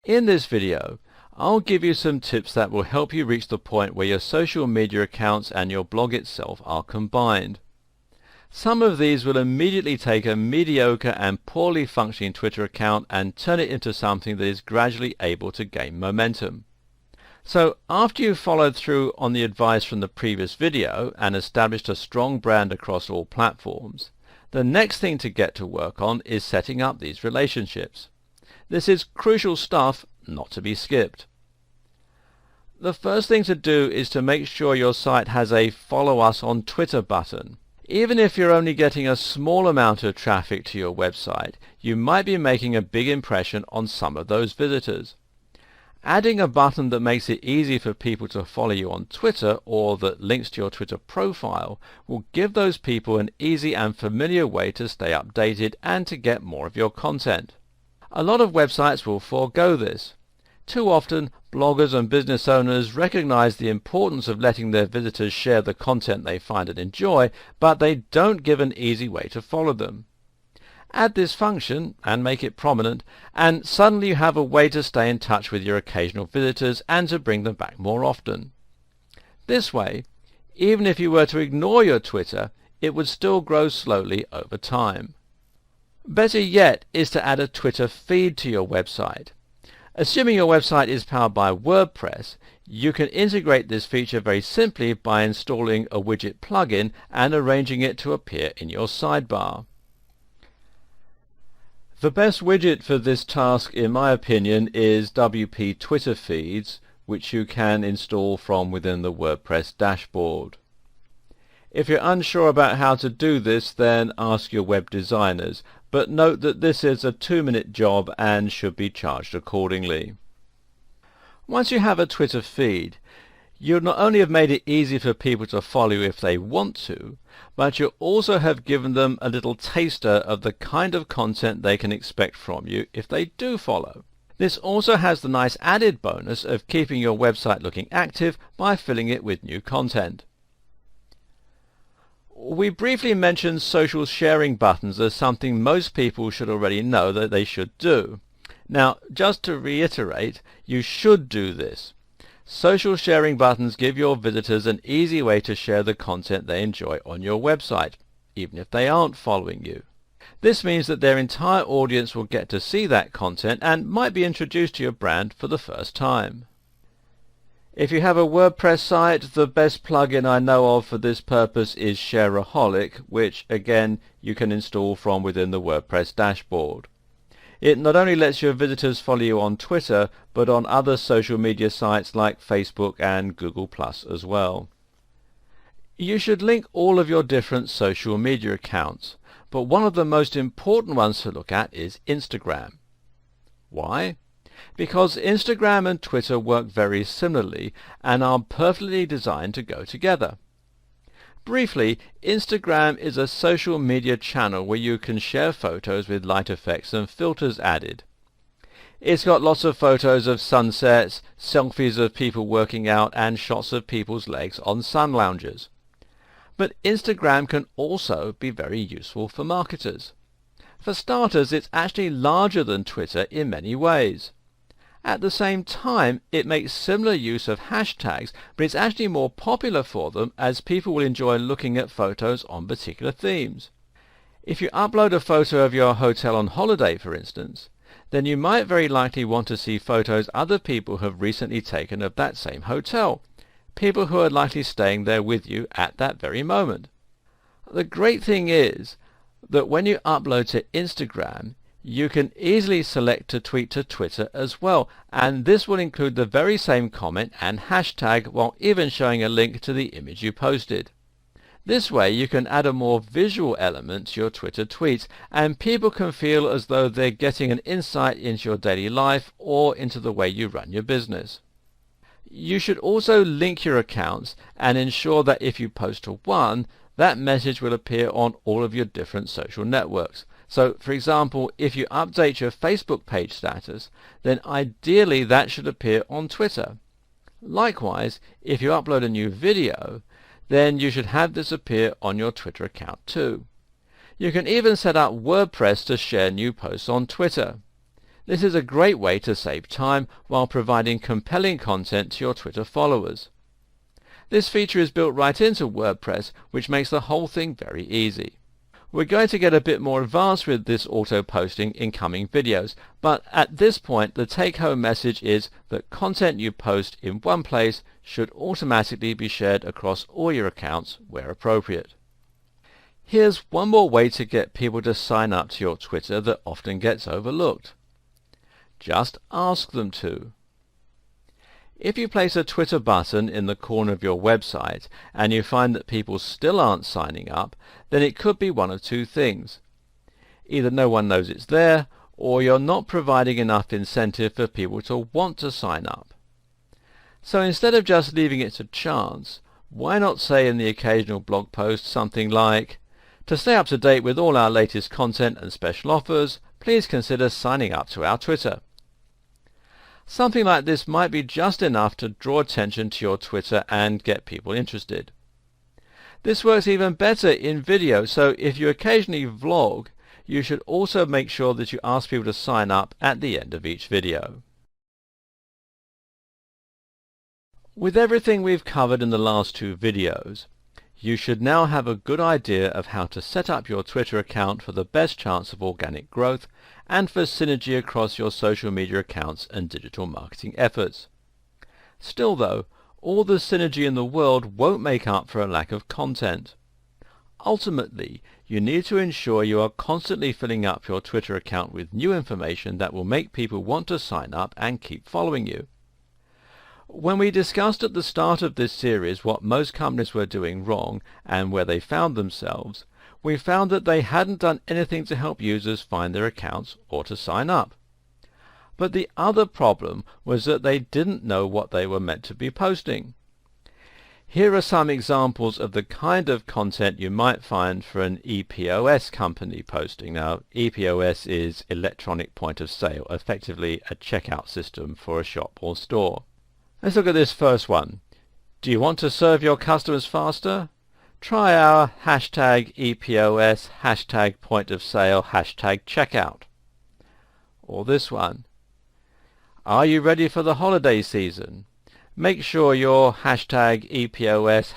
In this video, I'll give you some tips that will help you reach the point where your social media accounts and your blog itself are combined. Some of these will immediately take a mediocre and poorly functioning Twitter account and turn it into something that is gradually able to gain momentum. So after you've followed through on the advice from the previous video and established a strong brand across all platforms, the next thing to get to work on is setting up these relationships. This is crucial stuff, not to be skipped. The first thing to do is to make sure your site has a Follow Us on Twitter button. Even if you're only getting a small amount of traffic to your website, you might be making a big impression on some of those visitors. Adding a button that makes it easy for people to follow you on Twitter or that links to your Twitter profile will give those people an easy and familiar way to stay updated and to get more of your content. A lot of websites will forego this. Too often, bloggers and business owners recognize the importance of letting their visitors share the content they find and enjoy, but they don't give an easy way to follow them. Add this function and make it prominent, and suddenly you have a way to stay in touch with your occasional visitors and to bring them back more often. This way, even if you were to ignore your Twitter, it would still grow slowly over time. Better yet is to add a Twitter feed to your website. Assuming your website is powered by WordPress, you can integrate this feature very simply by installing a widget plugin and arranging it to appear in your sidebar. The best widget for this task, in my opinion, is WP Twitter Feeds, which you can install from within the WordPress dashboard. If you're unsure about how to do this, then ask your web designers, but note that this is a 2-minute job and should be charged accordingly. Once you have a Twitter feed, you not only have made it easy for people to follow you if they want to, but you also have given them a little taster of the kind of content they can expect from you if they do follow. This also has the nice added bonus of keeping your website looking active by filling it with new content. We briefly mentioned social sharing buttons as something most people should already know that they should do. Now, just to reiterate, you should do this. Social sharing buttons give your visitors an easy way to share the content they enjoy on your website, even if they aren't following you. This means that their entire audience will get to see that content and might be introduced to your brand for the first time. If you have a WordPress site, the best plugin I know of for this purpose is Shareaholic, which again you can install from within the WordPress dashboard. It not only lets your visitors follow you on Twitter, but on other social media sites like Facebook and Google+ as well. You should link all of your different social media accounts, but one of the most important ones to look at is Instagram. Why? Because Instagram and Twitter work very similarly and are perfectly designed to go together. Briefly, Instagram is a social media channel where you can share photos with light effects and filters added. It's got lots of photos of sunsets, selfies of people working out, and shots of people's legs on sun loungers. But Instagram can also be very useful for marketers. For starters, it's actually larger than Twitter in many ways. At the same time, it makes similar use of hashtags, but it's actually more popular for them as people will enjoy looking at photos on particular themes. If you upload a photo of your hotel on holiday, for instance, then you might very likely want to see photos other people have recently taken of that same hotel, people who are likely staying there with you at that very moment. The great thing is that when you upload to Instagram, you can easily select to tweet to Twitter as well, and this will include the very same comment and hashtag while even showing a link to the image you posted. This way you can add a more visual element to your Twitter tweets, and people can feel as though they're getting an insight into your daily life or into the way you run your business. You should also link your accounts and ensure that if you post to one, that message will appear on all of your different social networks. So, for example, if you update your Facebook page status, then ideally that should appear on Twitter. Likewise, if you upload a new video, then you should have this appear on your Twitter account too. You can even set up WordPress to share new posts on Twitter. This is a great way to save time while providing compelling content to your Twitter followers. This feature is built right into WordPress, which makes the whole thing very easy. We're going to get a bit more advanced with this auto-posting in coming videos, but at this point the take-home message is that content you post in one place should automatically be shared across all your accounts where appropriate. Here's one more way to get people to sign up to your Twitter that often gets overlooked. Just ask them to. If you place a Twitter button in the corner of your website and you find that people still aren't signing up, then it could be one of two things. Either no one knows it's there, or you're not providing enough incentive for people to want to sign up. So instead of just leaving it to chance, why not say in the occasional blog post something like, "To stay up to date with all our latest content and special offers, please consider signing up to our Twitter." Something like this might be just enough to draw attention to your Twitter and get people interested. This works even better in video, so if you occasionally vlog, you should also make sure that you ask people to sign up at the end of each video. With everything we've covered in the last two videos, you should now have a good idea of how to set up your Twitter account for the best chance of organic growth and for synergy across your social media accounts and digital marketing efforts. Still though, all the synergy in the world won't make up for a lack of content. Ultimately, you need to ensure you are constantly filling up your Twitter account with new information that will make people want to sign up and keep following you. When we discussed at the start of this series what most companies were doing wrong and where they found themselves, we found that they hadn't done anything to help users find their accounts or to sign up. But the other problem was that they didn't know what they were meant to be posting. Here are some examples of the kind of content you might find for an EPOS company posting. Now, EPOS is electronic point of sale, effectively a checkout system for a shop or store. Let's look at this first one. Do you want to serve your customers faster? Try our #EPOS, #point of sale, #checkout. Or this one. Are you ready for the holiday season? Make sure your #EPOS,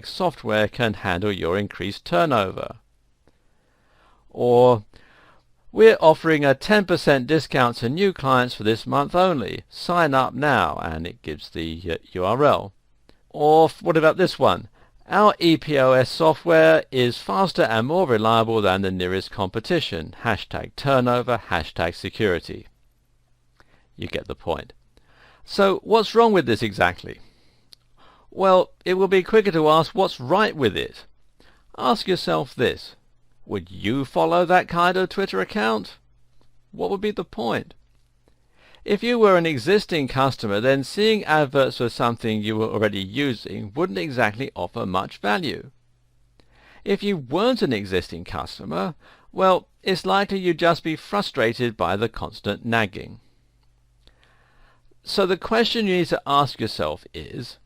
#software can handle your increased turnover. Or, we're offering a 10% discount to new clients for this month only. Sign up now, and it gives the URL. Or what about this one? Our EPOS software is faster and more reliable than the nearest competition. #turnover, #security. You get the point. So what's wrong with this exactly? Well, it will be quicker to ask what's right with it. Ask yourself this. Would you follow that kind of Twitter account? What would be the point? If you were an existing customer, then seeing adverts for something you were already using wouldn't exactly offer much value. If you weren't an existing customer, well, it's likely you'd just be frustrated by the constant nagging. So the question you need to ask yourself is,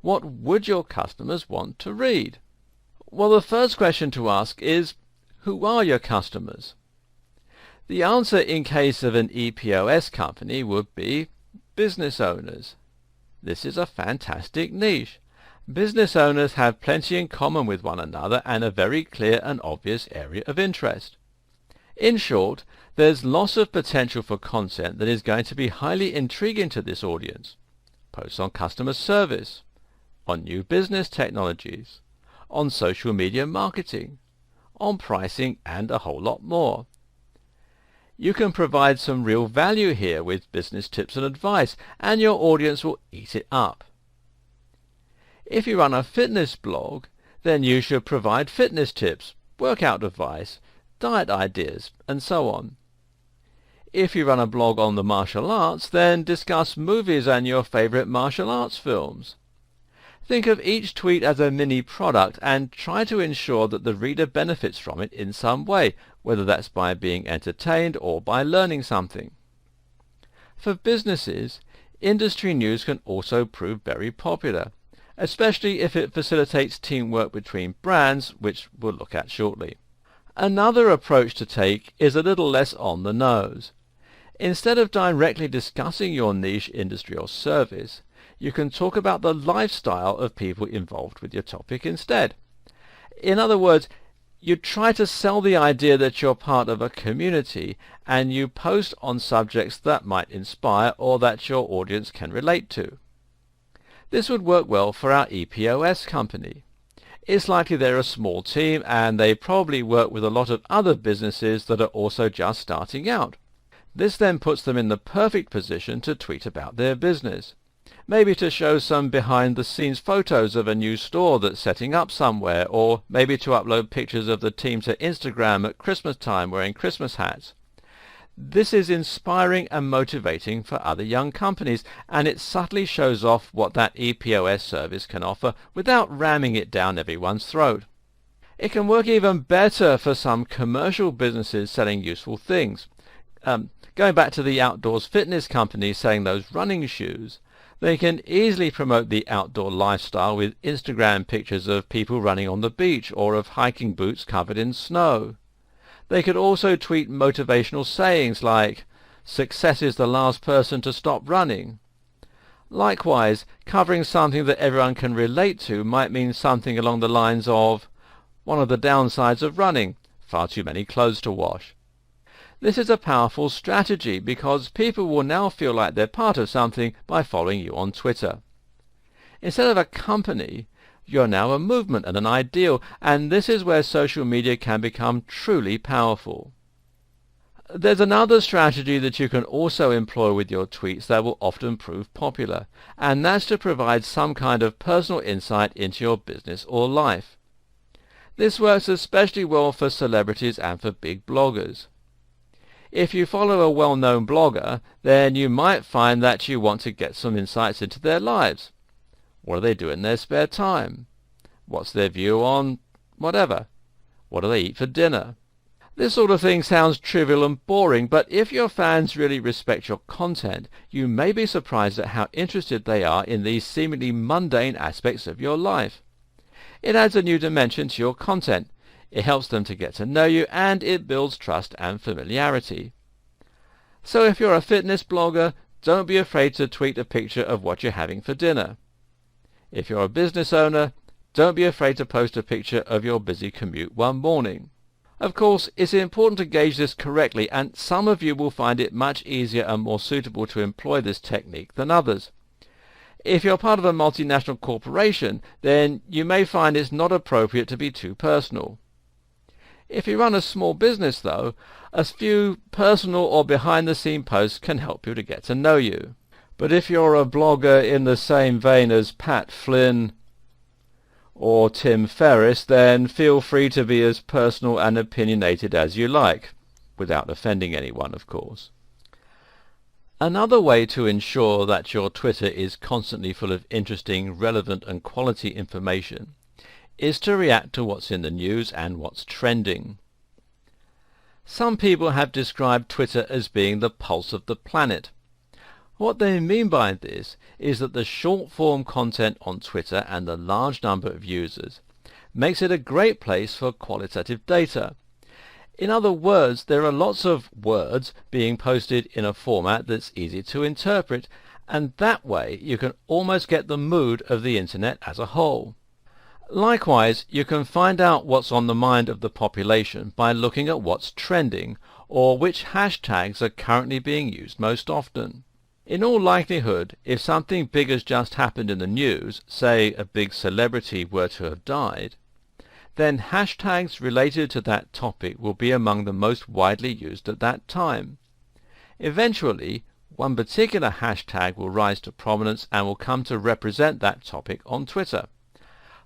what would your customers want to read? Well, the first question to ask is, who are your customers? The answer in case of an EPOS company would be business owners. This is a fantastic niche. Business owners have plenty in common with one another and a very clear and obvious area of interest. In short, there's lots of potential for content that is going to be highly intriguing to this audience. Posts on customer service, on new business technologies, on social media marketing, on pricing, and a whole lot more. You can provide some real value here with business tips and advice, and your audience will eat it up. If you run a fitness blog, then you should provide fitness tips, workout advice, diet ideas, and so on. If you run a blog on the martial arts, then discuss movies and your favorite martial arts films. Think of each tweet as a mini product and try to ensure that the reader benefits from it in some way, whether that's by being entertained or by learning something. For businesses, industry news can also prove very popular, especially if it facilitates teamwork between brands, which we'll look at shortly. Another approach to take is a little less on the nose. Instead of directly discussing your niche industry or service, you can talk about the lifestyle of people involved with your topic instead. In other words, you try to sell the idea that you're part of a community, and you post on subjects that might inspire or that your audience can relate to. This would work well for our EPOS company. It's likely they're a small team, and they probably work with a lot of other businesses that are also just starting out. This then puts them in the perfect position to tweet about their business. Maybe to show some behind-the-scenes photos of a new store that's setting up somewhere, or maybe to upload pictures of the team to Instagram at Christmas time wearing Christmas hats. This is inspiring and motivating for other young companies, and it subtly shows off what that EPOS service can offer without ramming it down everyone's throat. It can work even better for some commercial businesses selling useful things. Going back to the outdoors fitness company selling those running shoes, they can easily promote the outdoor lifestyle with Instagram pictures of people running on the beach or of hiking boots covered in snow. They could also tweet motivational sayings like, "Success is the last person to stop running." Likewise, covering something that everyone can relate to might mean something along the lines of, "One of the downsides of running, far too many clothes to wash." This is a powerful strategy because people will now feel like they're part of something by following you on Twitter. Instead of a company, you're now a movement and an ideal, and this is where social media can become truly powerful. There's another strategy that you can also employ with your tweets that will often prove popular, and that's to provide some kind of personal insight into your business or life. This works especially well for celebrities and for big bloggers. If you follow a well-known blogger, then you might find that you want to get some insights into their lives. What do they do in their spare time? What's their view on whatever? What do they eat for dinner? This sort of thing sounds trivial and boring, but if your fans really respect your content, you may be surprised at how interested they are in these seemingly mundane aspects of your life. It adds a new dimension to your content. It helps them to get to know you, and it builds trust and familiarity. So if you're a fitness blogger, don't be afraid to tweet a picture of what you're having for dinner. If you're a business owner, don't be afraid to post a picture of your busy commute one morning. Of course, it's important to gauge this correctly, and some of you will find it much easier and more suitable to employ this technique than others. If you're part of a multinational corporation, then you may find it's not appropriate to be too personal. If you run a small business, though, a few personal or behind-the-scene posts can help you to get to know you. But if you're a blogger in the same vein as Pat Flynn or Tim Ferriss, then feel free to be as personal and opinionated as you like, without offending anyone, of course. Another way to ensure that your Twitter is constantly full of interesting, relevant and quality information is to react to what's in the news and what's trending. Some people have described Twitter as being the pulse of the planet. What they mean by this is that the short-form content on Twitter and the large number of users makes it a great place for qualitative data. In other words, there are lots of words being posted in a format that's easy to interpret, and that way you can almost get the mood of the internet as a whole. Likewise, you can find out what's on the mind of the population by looking at what's trending, or which hashtags are currently being used most often. In all likelihood, if something big has just happened in the news, say a big celebrity were to have died, then hashtags related to that topic will be among the most widely used at that time. Eventually, one particular hashtag will rise to prominence and will come to represent that topic on Twitter.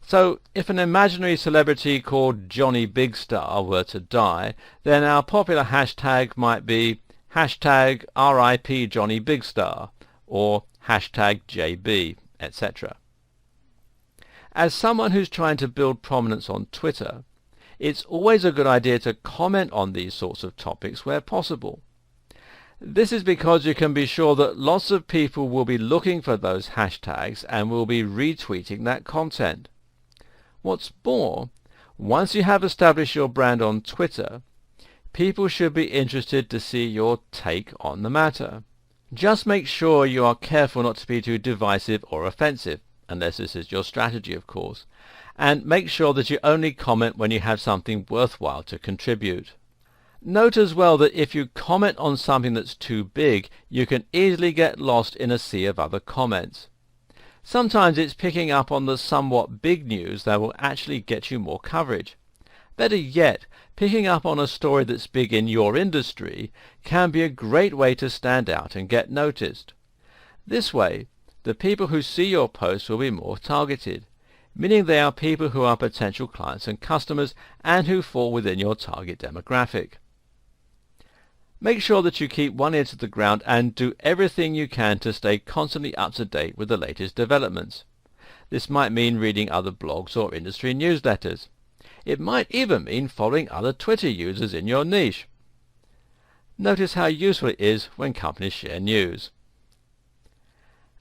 So, if an imaginary celebrity called Johnny Big Star were to die, then our popular hashtag might be hashtag RIP Johnny Big Star, or hashtag JB, etc. As someone who's trying to build prominence on Twitter, it's always a good idea to comment on these sorts of topics where possible. This is because you can be sure that lots of people will be looking for those hashtags and will be retweeting that content. What's more, once you have established your brand on Twitter, people should be interested to see your take on the matter. Just make sure you are careful not to be too divisive or offensive, unless this is your strategy, of course, and make sure that you only comment when you have something worthwhile to contribute. Note as well that if you comment on something that's too big, you can easily get lost in a sea of other comments. Sometimes it's picking up on the somewhat big news that will actually get you more coverage. Better yet, picking up on a story that's big in your industry can be a great way to stand out and get noticed. This way, the people who see your posts will be more targeted, meaning they are people who are potential clients and customers and who fall within your target demographic. Make sure that you keep one ear to the ground and do everything you can to stay constantly up to date with the latest developments. This might mean reading other blogs or industry newsletters. It might even mean following other Twitter users in your niche. Notice how useful it is when companies share news.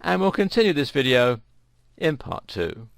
And we'll continue this video in part 2.